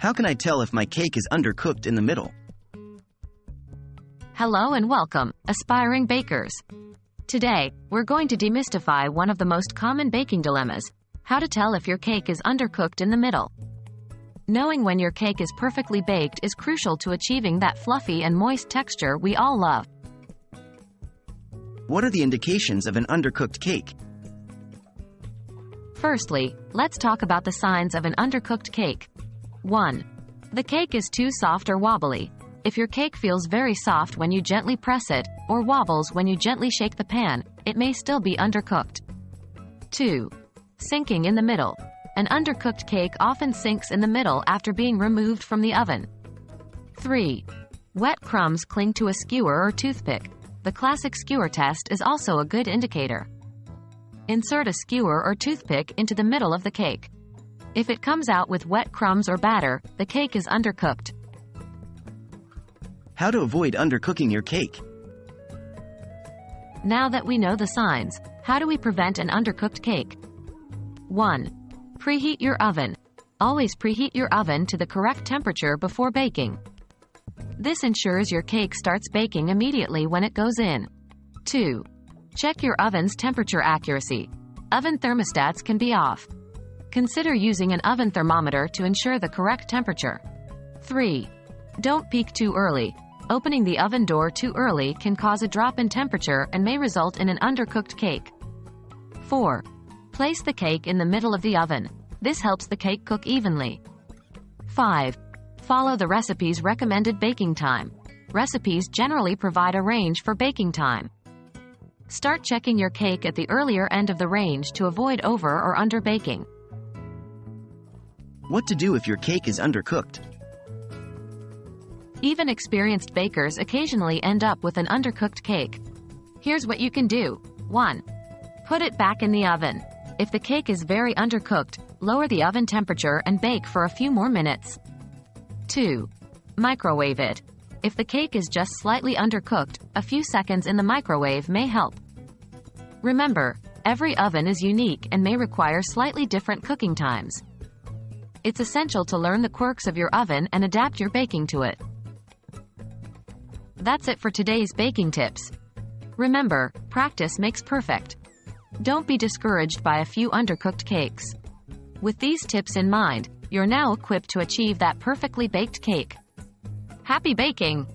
How can I tell if my cake is undercooked in the middle? Hello and welcome, aspiring bakers. Today, we're going to demystify one of the most common baking dilemmas: how to tell if your cake is undercooked in the middle. Knowing when your cake is perfectly baked is crucial to achieving that fluffy and moist texture we all love. What are the indications of an undercooked cake? Firstly, let's talk about the signs of an undercooked cake. 1. The cake is too soft or wobbly. If your cake feels very soft when you gently press it, or wobbles when you gently shake the pan, it may still be undercooked. 2. Sinking in the middle. An undercooked cake often sinks in the middle after being removed from the oven. 3. Wet crumbs cling to a skewer or toothpick. The classic skewer test is also a good indicator. Insert a skewer or toothpick into the middle of the cake. If it comes out with wet crumbs or batter, the cake is undercooked. How to avoid undercooking your cake? Now that we know the signs, how do we prevent an undercooked cake? 1. Preheat your oven. Always preheat your oven to the correct temperature before baking. This ensures your cake starts baking immediately when it goes in. 2. Check your oven's temperature accuracy. Oven thermostats can be off. Consider using an oven thermometer to ensure the correct temperature. 3. Don't peak too early. Opening the oven door too early can cause a drop in temperature and may result in an undercooked cake. 4. Place the cake in the middle of the oven. This helps the cake cook evenly. 5. Follow the recipe's recommended baking time. Recipes generally provide a range for baking time. Start checking your cake at the earlier end of the range to avoid over or under baking. What to do if your cake is undercooked? Even experienced bakers occasionally end up with an undercooked cake. Here's what you can do. 1. Put it back in the oven. If the cake is very undercooked, lower the oven temperature and bake for a few more minutes. 2. Microwave it. If the cake is just slightly undercooked, a few seconds in the microwave may help. Remember, every oven is unique and may require slightly different cooking times. It's essential to learn the quirks of your oven and adapt your baking to it. That's it for today's baking tips. Remember, practice makes perfect. Don't be discouraged by a few undercooked cakes. With these tips in mind, you're now equipped to achieve that perfectly baked cake. Happy baking!